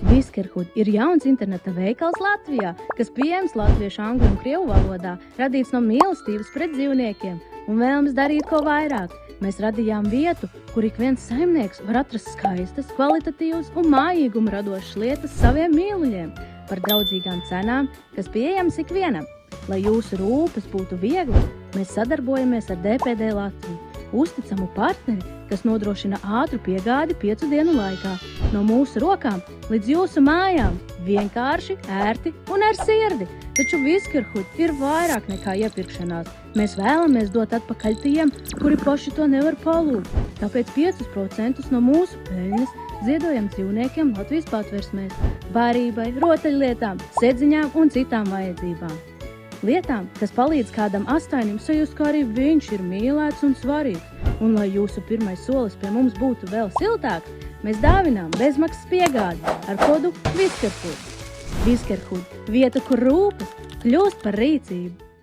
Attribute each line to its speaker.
Speaker 1: Viskerhud ir jauns interneta veikals Latvijā, kas pieejams latviešu, angļu un krievu valodā, radīts no mīlestības pret dzīvniekiem un vēlmes darīt ko vairāk. Mēs radījām vietu, kur ik viens saimnieks var atrast skaistas, kvalitatīvas un mājīgumu radošas lietas saviem mīluļiem par draudzīgām cenām, kas pieejams ikvienam. Lai jūsu rūpes būtu viegli, mēs sadarbojamies ar DPD Latviju, uzticamu partneri, kas nodrošina ātru piegādi 5 dienu laikā, no mūsu rokām līdz jūsu mājām, vienkārši, ērti un ar sirdi. Taču Viskerhud ir vairāk nekā iepirkšanās. Mēs vēlamies dot atpakaļ tiem, kuri paši to nevar palūgt. Tāpēc 5% no mūsu peļņas ziedojam dzīvniekiem Latvijas patversmēs, barībai, rotaļlietām, sēdziņām un citām vajadzībām. Lietām, kas palīdz kādam astainim sajust, ka arī viņš ir mīlēts un svarīgs. Un lai jūsu pirmais solis pie mums būtu vēl siltāks, mēs dāvinām bezmaksas piegādi ar kodu Viskerhud. Viskerhud – vieta, kur rūpes kļūst par rīcību.